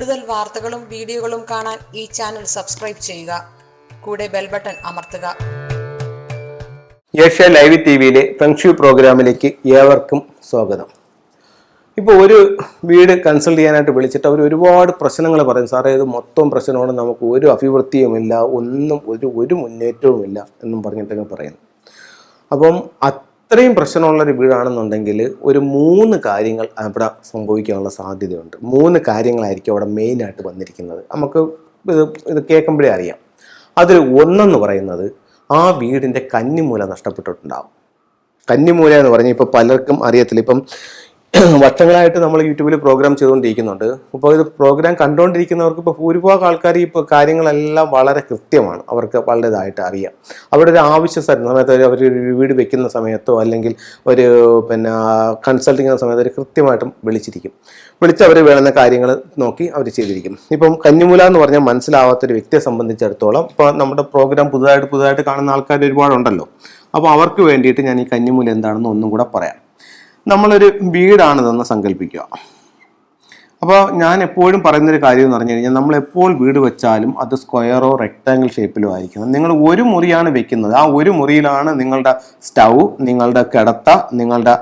കൂടുതൽ വാർത്തകളും വീഡിയോകളും കാണാൻ ഈ ചാനൽ സബ്സ്ക്രൈബ് ചെയ്യുക. കൂടെ ബെൽ ബട്ടൺ അമർത്തുക. ഏഷ്യ ലൈവ് ടിവിയിലെ ഫെങ്ഷു പ്രോഗ്രാമിലേക്ക് ഏവർക്കും സ്വാഗതം. ഇപ്പോൾ ഒരു വീട് കൺസൾട്ട് ചെയ്യാനായിട്ട് വിളിച്ചിട്ട് അവർ ഒരുപാട് പ്രശ്നങ്ങൾ പറയും. സാറേ, ഇത് മൊത്തം പ്രശ്നമാണ്, നമുക്ക് ഒരു അഭിവൃദ്ധിയുമില്ല, ഒന്നും ഒരു മുന്നേറ്റവുമില്ല എന്നും പറഞ്ഞിട്ടൊക്കെ പറയുന്നു. അപ്പം അത്രയും പ്രശ്നമുള്ളൊരു വീടാണെന്നുണ്ടെങ്കിൽ ഒരു 3 കാര്യങ്ങൾ അവിടെ സംഭവിക്കാനുള്ള സാധ്യതയുണ്ട്. 3 കാര്യങ്ങളായിരിക്കും അവിടെ മെയിനായിട്ട് വന്നിരിക്കുന്നത്. നമുക്ക് ഇത് കേൾക്കുമ്പോഴേ അറിയാം. അതിൽ ഒന്നെന്ന് പറയുന്നത് ആ വീടിൻ്റെ കന്നിമൂല നഷ്ടപ്പെട്ടിട്ടുണ്ടാവും. കന്നിമൂല എന്ന് പറഞ്ഞാൽ ഇപ്പോൾ പലർക്കും അറിയത്തില്ല. ഇപ്പം വർഷങ്ങളായിട്ട് നമ്മൾ യൂട്യൂബിൽ പ്രോഗ്രാം ചെയ്തുകൊണ്ടിരിക്കുന്നുണ്ട്. അപ്പോൾ ഇത് പ്രോഗ്രാം കണ്ടുകൊണ്ടിരിക്കുന്നവർക്ക് ഇപ്പോൾ ഭൂരിഭാഗം ആൾക്കാർ ഇപ്പോൾ കാര്യങ്ങളെല്ലാം വളരെ കൃത്യമാണ്, അവർക്ക് വളരെതായിട്ട് അറിയാം. അവിടെ ഒരു ആവശ്യ സമയത്ത് അവർ വീട് വെക്കുന്ന സമയത്തോ അല്ലെങ്കിൽ ഒരു കൺസൾട്ടിങ് ചെയ്യുന്ന സമയത്ത് അവർ കൃത്യമായിട്ടും വിളിച്ച് അവർ വേണമെന്ന കാര്യങ്ങൾ നോക്കി അവർ ചെയ്തിരിക്കും. ഇപ്പം കന്നിമൂല എന്ന് പറഞ്ഞാൽ മനസ്സിലാവാത്തൊരു വ്യക്തിയെ സംബന്ധിച്ചിടത്തോളം ഇപ്പോൾ നമ്മുടെ പ്രോഗ്രാം പുതുതായിട്ട് കാണുന്ന ആൾക്കാർ ഒരുപാടുണ്ടല്ലോ. അപ്പോൾ അവർക്ക് വേണ്ടിയിട്ട് ഞാൻ ഈ കന്നിമൂല എന്താണെന്ന് ഒന്നും കൂടെ പറയാം. നമ്മളൊരു വീടാണെന്ന് സങ്കല്പിക്കുക. അപ്പോൾ ഞാൻ എപ്പോഴും പറയുന്നൊരു കാര്യം എന്ന് പറഞ്ഞു കഴിഞ്ഞാൽ, നമ്മളെപ്പോൾ വീട് വെച്ചാലും അത് സ്ക്വയറോ റെക്ടാങ്കിൾ ഷേപ്പിലോ ആയിരിക്കണം. നിങ്ങൾ ഒരു മുറിയാണ് വെക്കുന്നത്, ആ ഒരു മുറിയിലാണ് നിങ്ങളുടെ സ്റ്റൗ, നിങ്ങളുടെ കിടത്ത, നിങ്ങളുടെ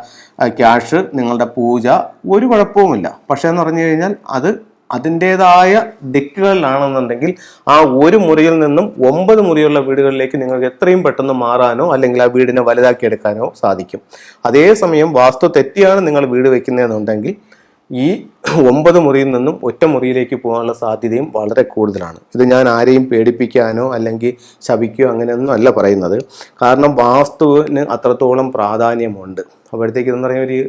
ക്യാഷ്, നിങ്ങളുടെ പൂജ, ഒരു കുഴപ്പവുമില്ല. പക്ഷേ എന്ന് പറഞ്ഞു കഴിഞ്ഞാൽ അത് അതിൻ്റേതായ ദിക്കുകളിലാണെന്നുണ്ടെങ്കിൽ ആ ഒരു മുറിയിൽ നിന്നും 9 മുറിയുള്ള വീടുകളിലേക്ക് നിങ്ങൾക്ക് എത്രയും പെട്ടെന്ന് മാറാനോ അല്ലെങ്കിൽ ആ വീടിനെ വലുതാക്കി എടുക്കാനോ സാധിക്കും. അതേസമയം വാസ്തു തെറ്റിയാണ് നിങ്ങൾ വീട് വെക്കുന്നതെന്നുണ്ടെങ്കിൽ ഈ 9 മുറിയിൽ നിന്നും ഒറ്റ മുറിയിലേക്ക് പോകാനുള്ള സാധ്യതയും വളരെ കൂടുതലാണ്. ഇത് ഞാൻ ആരെയും പേടിപ്പിക്കാനോ അല്ലെങ്കിൽ ശപിക്കുകയോ അങ്ങനെയൊന്നും അല്ല പറയുന്നത്. കാരണം വാസ്തുവിന് അത്രത്തോളം പ്രാധാന്യമുണ്ട്. അപ്പോഴത്തേക്ക് എന്ന് പറഞ്ഞ ഒരു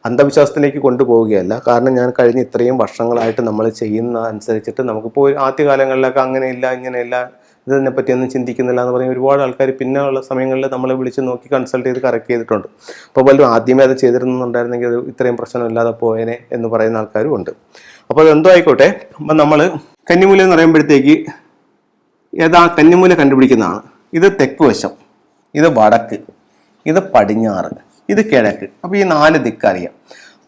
അന്ധവിശ്വാസത്തിലേക്ക് കൊണ്ടുപോവുകയല്ല. കാരണം ഞാൻ കഴിഞ്ഞ ഇത്രയും വർഷങ്ങളായിട്ട് നമ്മൾ ചെയ്യുന്ന അനുസരിച്ചിട്ട് നമുക്കിപ്പോൾ ആദ്യകാലങ്ങളിലൊക്കെ അങ്ങനെയില്ല ഇങ്ങനെയില്ല ഇതിനെ പറ്റിയൊന്നും ചിന്തിക്കുന്നില്ല എന്ന് പറഞ്ഞാൽ ഒരുപാട് ആൾക്കാർ പിന്നെ ഉള്ള സമയങ്ങളിൽ നമ്മളെ വിളിച്ച് നോക്കി കൺസൾട്ട് ചെയ്ത് കറക്റ്റ് ചെയ്തിട്ടുണ്ട്. അപ്പോൾ വല്ലതും ആദ്യമേ അത് ചെയ്തിരുന്നുണ്ടായിരുന്നെങ്കിൽ അത് ഇത്രയും പ്രശ്നമില്ലാതെ പോയേനെ എന്ന് പറയുന്ന ആൾക്കാരും ഉണ്ട്. അപ്പോൾ അതെന്തോ ആയിക്കോട്ടെ. അപ്പം നമ്മൾ കന്നിമൂല എന്ന് പറയുമ്പോഴത്തേക്ക് കന്നിമൂല കണ്ടുപിടിക്കുന്നതാണ്. ഇത് തെക്ക് വശം, ഇത് വടക്ക്, ഇത് പടിഞ്ഞാറ്, ഇത് കിഴക്ക്. അപ്പോൾ ഈ 4 ദിക്ക് അറിയാം.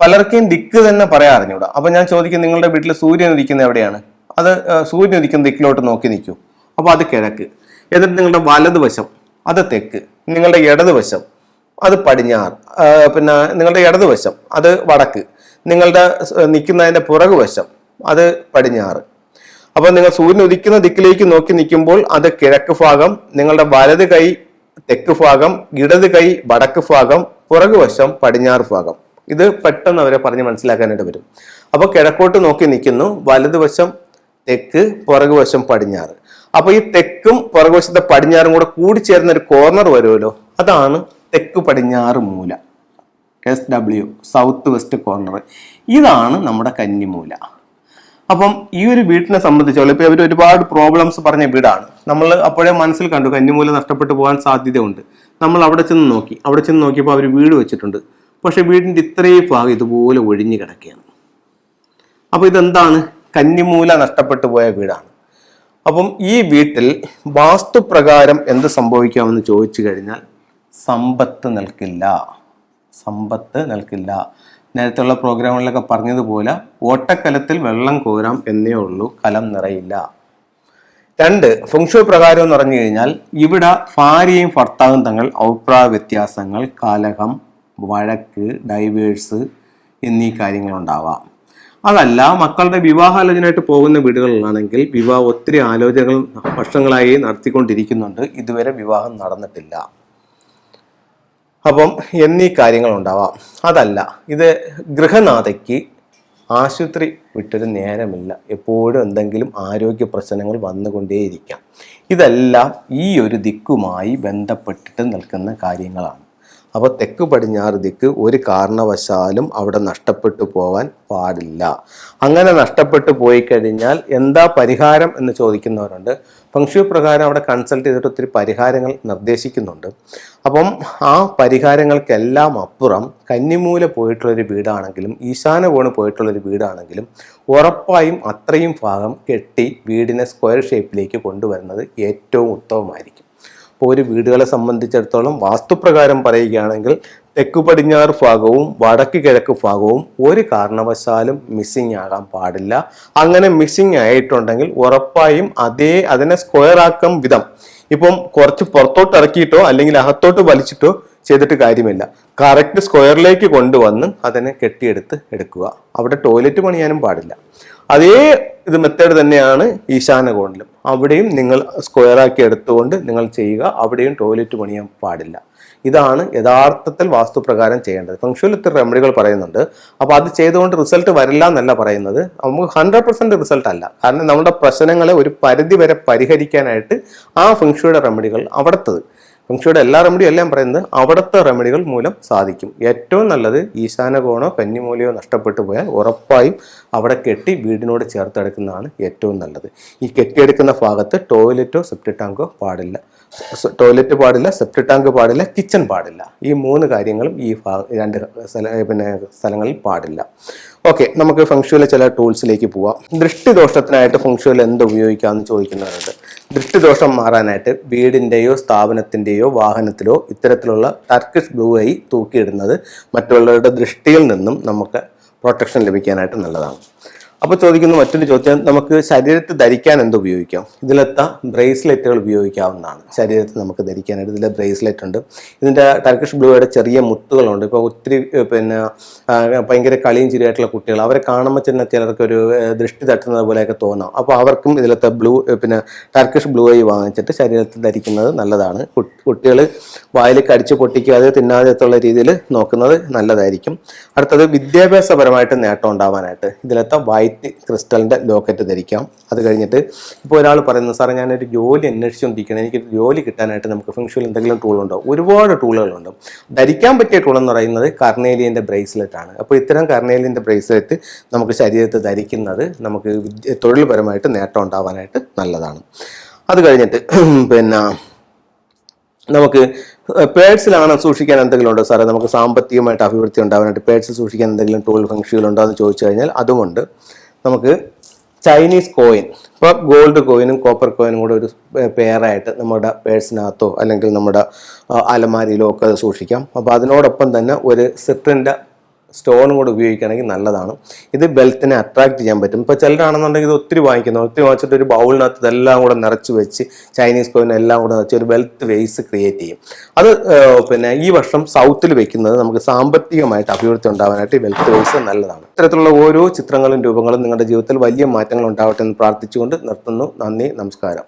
പലർക്കും ദിക്ക് തന്നെ പറയാൻ അറിഞ്ഞൂടാ. അപ്പോൾ ഞാൻ ചോദിക്കും, നിങ്ങളുടെ വീട്ടിൽ സൂര്യൻ ഉദിക്കുന്നത് എവിടെയാണ്? അത് സൂര്യൻ ഉദിക്കുന്ന ദിക്കിലോട്ട് നോക്കി നിൽക്കൂ. അപ്പോൾ അത് കിഴക്ക്. എന്നിട്ട് നിങ്ങളുടെ വലതുവശം അത് തെക്ക്, നിങ്ങളുടെ ഇടതുവശം അത് പടിഞ്ഞാറ്, നിങ്ങളുടെ ഇടതുവശം അത് വടക്ക്, നിങ്ങളുടെ നിൽക്കുന്നതിൻ്റെ പുറകുവശം അത് പടിഞ്ഞാറ്. അപ്പോൾ നിങ്ങൾ സൂര്യൻ ഉദിക്കുന്ന ദിക്കിലേക്ക് നോക്കി നിൽക്കുമ്പോൾ അത് കിഴക്ക് ഭാഗം, നിങ്ങളുടെ വലത് കൈ തെക്ക് ഭാഗം, ഇടത് കൈ വടക്ക് ഭാഗം, പുറകുവശം പടിഞ്ഞാറ് ഭാഗം. ഇത് പെട്ടെന്ന് അവരെ പറഞ്ഞ് മനസ്സിലാക്കാനായിട്ട് വരും. അപ്പോൾ കിഴക്കോട്ട് നോക്കി നിൽക്കുന്നു, വലതുവശം തെക്ക്, പുറകുവശം പടിഞ്ഞാറ്. അപ്പോൾ ഈ തെക്കും പുറകുവശത്തെ പടിഞ്ഞാറും കൂടെ കൂടിച്ചേർന്ന ഒരു കോർണർ വരുമല്ലോ, അതാണ് തെക്ക് പടിഞ്ഞാറ് മൂല, SW, സൗത്ത് വെസ്റ്റ് കോർണർ. ഇതാണ് നമ്മുടെ കന്നിമൂല. അപ്പം ഈ ഒരു വീട്ടിനെ സംബന്ധിച്ചോളം ഇപ്പൊ ഇവർ ഒരുപാട് പ്രോബ്ലംസ് പറഞ്ഞ വീടാണ്. നമ്മൾ അപ്പോഴേ മനസ്സിൽ കണ്ടു കന്നിമൂല നഷ്ടപ്പെട്ടു പോകാൻ സാധ്യതയുണ്ട്. നമ്മൾ അവിടെ ചെന്ന് നോക്കിയപ്പോൾ അവർ വീട് വെച്ചിട്ടുണ്ട്. പക്ഷെ വീടിന്റെ ഇത്രയും ഭാഗം ഇതുപോലെ ഒഴിഞ്ഞു കിടക്കുകയാണ്. അപ്പൊ ഇതെന്താണ്? കന്നിമൂല നഷ്ടപ്പെട്ടു പോയ വീടാണ്. അപ്പം ഈ വീട്ടിൽ വാസ്തുപ്രകാരം എന്ത് സംഭവിക്കാമെന്ന് ചോദിച്ചു കഴിഞ്ഞാൽ സമ്പത്ത് നിൽക്കില്ല. നേരത്തെയുള്ള പ്രോഗ്രാമുകളിലൊക്കെ പറഞ്ഞതുപോലെ ഓട്ടക്കലത്തിൽ വെള്ളം കോരാം എന്നേ ഉള്ളൂ, കലം നിറയില്ല. 2, ഫെങ്ഷു പ്രകാരം എന്ന് പറഞ്ഞു കഴിഞ്ഞാൽ ഇവിടെ ഭാര്യയും ഭർത്താവും തങ്ങൾ അഭിപ്രായ വ്യത്യാസങ്ങൾ, കലഹം, വഴക്ക്, ഡൈവേഴ്സ് എന്നീ കാര്യങ്ങളുണ്ടാവാം. അതല്ല മക്കളുടെ വിവാഹാലോചനയായിട്ട് പോകുന്ന വീടുകളിലാണെങ്കിൽ ഒത്തിരി ആലോചനകൾ വർഷങ്ങളായി നടത്തിക്കൊണ്ടിരിക്കുന്നുണ്ട്, ഇതുവരെ വിവാഹം നടന്നിട്ടില്ല. അപ്പം എന്നീ കാര്യങ്ങൾ ഉണ്ടാവാം. അതല്ല ഇത് ഗൃഹനാഥയ്ക്ക് ആശുപത്രി വിട്ടൊരു നേരമില്ല, എപ്പോഴും എന്തെങ്കിലും ആരോഗ്യ പ്രശ്നങ്ങൾ വന്നുകൊണ്ടേയിരിക്കാം. ഇതെല്ലാം ഈ ഒരു ദിക്കുമായി ബന്ധപ്പെട്ടിട്ട് നിൽക്കുന്ന കാര്യങ്ങളാണ്. അപ്പോൾ തെക്ക് പടിഞ്ഞാറ് ദിക്ക് ഒരു കാരണവശാലും അവിടെ നഷ്ടപ്പെട്ടു പോകാൻ പാടില്ല. അങ്ങനെ നഷ്ടപ്പെട്ടു പോയി കഴിഞ്ഞാൽ എന്താ പരിഹാരം എന്ന് ചോദിക്കുന്നവരുണ്ട്. ഫെങ്ഷു പ്രകാരം അവിടെ കൺസൾട്ട് ചെയ്തിട്ട് ഒത്തിരി പരിഹാരങ്ങൾ നിർദ്ദേശിക്കുന്നുണ്ട്. അപ്പം ആ പരിഹാരങ്ങൾക്കെല്ലാം അപ്പുറം കന്നിമൂല പോയിട്ടുള്ളൊരു വീടാണെങ്കിലും ഈശാന കോണ് പോയിട്ടുള്ളൊരു വീടാണെങ്കിലും ഉറപ്പായും അത്രയും ഭാഗം കെട്ടി വീടിനെ സ്ക്വയർ ഷേപ്പിലേക്ക് കൊണ്ടുവരുന്നത് ഏറ്റവും ഉത്തമമായിരിക്കും. അപ്പോൾ ഒരു വീടുകളെ സംബന്ധിച്ചിടത്തോളം വാസ്തുപ്രകാരം പറയുകയാണെങ്കിൽ തെക്ക് പടിഞ്ഞാറ് ഭാഗവും വടക്ക് കിഴക്ക് ഭാഗവും ഒരു കാരണവശാലും മിസ്സിങ് ആകാൻ പാടില്ല. അങ്ങനെ മിസ്സിങ് ആയിട്ടുണ്ടെങ്കിൽ ഉറപ്പായും അതിനെ സ്ക്വയർ ആക്കും വിധം, ഇപ്പം കുറച്ച് പുറത്തോട്ട് ഇറക്കിയിട്ടോ അല്ലെങ്കിൽ അകത്തോട്ട് വലിച്ചിട്ടോ ചെയ്തിട്ട് കാര്യമില്ല. കറക്റ്റ് സ്ക്വയറിലേക്ക് കൊണ്ടുവന്ന് അതിനെ കെട്ടിയെടുത്ത് എടുക്കുക. അവിടെ ടോയ്ലറ്റ് പണിയാനും പാടില്ല. അതേ മെത്തേഡ് തന്നെയാണ് ഈശാന കോണിലും. അവിടെയും നിങ്ങൾ സ്ക്വയറാക്കി എടുത്തുകൊണ്ട് നിങ്ങൾ ചെയ്യുക. അവിടെയും ടോയ്ലറ്റ് പണിയാൻ പാടില്ല. ഇതാണ് യഥാർത്ഥത്തിൽ വാസ്തുപ്രകാരം ചെയ്യേണ്ടത്. ഫംഗ്ഷനിൽ ഇത്ര റെമഡികൾ പറയുന്നുണ്ട്. അപ്പോൾ അത് ചെയ്തുകൊണ്ട് റിസൾട്ട് വരില്ല എന്നല്ല പറയുന്നത്. നമുക്ക് 100% റിസൾട്ട് അല്ല. കാരണം നമ്മുടെ പ്രശ്നങ്ങളെ ഒരു പരിധി വരെ പരിഹരിക്കാനായിട്ട് ആ ഫംഗ്ഷയുടെ റെമഡികൾ അവിടുത്തത്, ഫംഗ്ഷയുടെ എല്ലാ റെമഡിയും എല്ലാം പറയുന്നത് അവിടുത്തെ റെമഡികൾ മൂലം സാധിക്കും. ഏറ്റവും നല്ലത് ഈശാനകോണോ കന്നിമൂലയോ നഷ്ടപ്പെട്ടു പോയാൽ ഉറപ്പായും അവിടെ കെട്ടി വീടിനോട് ചേർത്തെടുക്കുന്നതാണ് ഏറ്റവും നല്ലത്. ഈ കെട്ടിയെടുക്കുന്ന ഭാഗത്ത് ടോയ്ലറ്റോ സെപ്റ്റിക് ടാങ്കോ പാടില്ല. ടോയ്ലറ്റ് പാടില്ല, സെപ്റ്റിക് ടാങ്ക് പാടില്ല, കിച്ചൺ പാടില്ല. ഈ 3 കാര്യങ്ങളും ഈ 2 സ്ഥലങ്ങളിൽ പാടില്ല. ഓക്കെ, നമുക്ക് ഫംഗ്ഷനിലെ ചില ടൂൾസിലേക്ക് പോവാം. ദൃഷ്ടിദോഷത്തിനായിട്ട് ഫംഗ്ഷനിൽ എന്ത് ഉപയോഗിക്കാമെന്ന് ചോദിക്കുന്നവരുണ്ട്. ദൃഷ്ടിദോഷം മാറാനായിട്ട് വീടിൻ്റെയോ സ്ഥാപനത്തിൻ്റെയോ വാഹനത്തിലോ ഇത്തരത്തിലുള്ള ടർക്കിഷ് ബ്ലൂ ഐ തൂക്കിയിടുന്നത് മറ്റുള്ളവരുടെ ദൃഷ്ടിയിൽ നിന്നും നമുക്ക് പ്രൊട്ടക്ഷൻ ലഭിക്കാനായിട്ട് നല്ലതാണ്. അപ്പോൾ ചോദിക്കുന്ന മറ്റൊരു ചോദ്യം, നമുക്ക് ശരീരത്തിൽ ധരിക്കാൻ എന്ത് ഉപയോഗിക്കാം? ഇതിലെത്താ ബ്രേസ്ലെറ്റുകൾ ഉപയോഗിക്കാവുന്നതാണ്. ശരീരത്തിൽ നമുക്ക് ധരിക്കാനായിട്ട് ഇതിലെ ബ്രേസ്ലെറ്റ് ഉണ്ട്. ഇതിൻ്റെ ടർക്കിഷ് ബ്ലൂയുടെ ചെറിയ മുത്തുകളുണ്ട്. ഇപ്പോൾ ഒത്തിരി ഭയങ്കര കളിയും ചിരിയായിട്ടുള്ള കുട്ടികൾ, അവരെ കാണുമ്പോൾ തന്നെ ചിലർക്ക് ഒരു ദൃഷ്ടി തട്ടുന്നത് പോലെയൊക്കെ തോന്നാം. അപ്പോൾ അവർക്കും ഇതിലത്തെ ടർക്കിഷ് ബ്ലൂ ഐ വാങ്ങിച്ചിട്ട് ശരീരത്തിൽ ധരിക്കുന്നത് നല്ലതാണ്. കുട്ടികൾ വായിൽ കടിച്ച് പൊട്ടിക്കാതെ തിന്നാതെത്തുള്ള രീതിയിൽ നോക്കുന്നത് നല്ലതായിരിക്കും. അടുത്തത് വിദ്യാഭ്യാസപരമായിട്ട് നേട്ടം ഉണ്ടാവാനായിട്ട് ഇതിലത്തെ വൈറ്റ് ക്രിസ്റ്റലിൻ്റെ ലോക്കറ്റ് ധരിക്കാം. അത് കഴിഞ്ഞിട്ട് ഇപ്പോൾ ഒരാൾ പറയുന്നത്, സാറേ ഞാനൊരു ജോലി അന്വേഷിച്ചുകൊണ്ടിരിക്കണം, എനിക്കൊരു ജോലി കിട്ടാനായിട്ട് നമുക്ക് ഫംഗ്ഷനിൽ എന്തെങ്കിലും ടൂളുണ്ടോ? ഒരുപാട് ടൂളുകളുണ്ട്. ധരിക്കാൻ പറ്റിയ ടൂൾ എന്ന് പറയുന്നത് കർണേലിയൻ്റെ ബ്രേസ്ലെറ്റ് ആണ്. അപ്പോൾ ഇത്തരം കർണേലിയൻ്റെ ബ്രേസ്ലെറ്റ് നമുക്ക് ശരീരത്തിൽ ധരിക്കുന്നത് നമുക്ക് തൊഴിൽപരമായിട്ട് നേട്ടം ഉണ്ടാവാനായിട്ട് നല്ലതാണ്. അത് കഴിഞ്ഞിട്ട് നമുക്ക് പേഴ്സിലാണ് സൂക്ഷിക്കാൻ എന്തെങ്കിലും ഉണ്ടോ സാറേ? നമുക്ക് സാമ്പത്തികമായിട്ട് അഭിവൃദ്ധി ഉണ്ടാവാനായിട്ട് പേഴ്സിൽ സൂക്ഷിക്കാൻ എന്തെങ്കിലും ടൂൾ ഫംഗ്ഷനുകളുണ്ടോ എന്ന് ചോദിച്ചു കഴിഞ്ഞാൽ അതുകൊണ്ട് നമുക്ക് ചൈനീസ് കോയിൻ, ഇപ്പോൾ ഗോൾഡ് കോയിനും കോപ്പർ കോയിനും കൂടെ ഒരു പെയറായിട്ട് നമ്മുടെ പേഴ്സിനകത്തോ അല്ലെങ്കിൽ നമ്മുടെ അലമാരിയിലോ ഒക്കെ സൂക്ഷിക്കാം. അപ്പോൾ അതിനോടൊപ്പം തന്നെ ഒരു സിട്രിൻ്റെ സ്റ്റോണും കൂടെ ഉപയോഗിക്കുകയാണെങ്കിൽ നല്ലതാണ്. ഇത് വെൽത്തിനെ അട്രാക്ട് ചെയ്യാൻ പറ്റും. ഇപ്പോൾ ചിലരാണെന്നുണ്ടെങ്കിൽ ഇത് ഒത്തിരി വാങ്ങിച്ചിട്ട് ഒരു ബൗളിനകത്ത് ഇതെല്ലാം കൂടെ നിറച്ച് വെച്ച് ചൈനീസ് കോയിൻ എല്ലാം കൂടെ നിറച്ച് ഒരു വെൽത്ത് വേസ് ക്രിയേറ്റ് ചെയ്യും. അത് ഈ വർഷം സൗത്തിൽ വെക്കുന്നത് നമുക്ക് സാമ്പത്തികമായിട്ട് അഭിവൃദ്ധി ഉണ്ടാവാനായിട്ട് ഈ വെൽത്ത് വേസ് നല്ലതാണ്. ഇത്തരത്തിലുള്ള ഓരോ ചിത്രങ്ങളും രൂപങ്ങളും നിങ്ങളുടെ ജീവിതത്തിൽ വലിയ മാറ്റങ്ങൾ ഉണ്ടാവട്ടെ എന്ന് പ്രാർത്ഥിച്ചുകൊണ്ട് നിർത്തുന്നു. നന്ദി, നമസ്കാരം.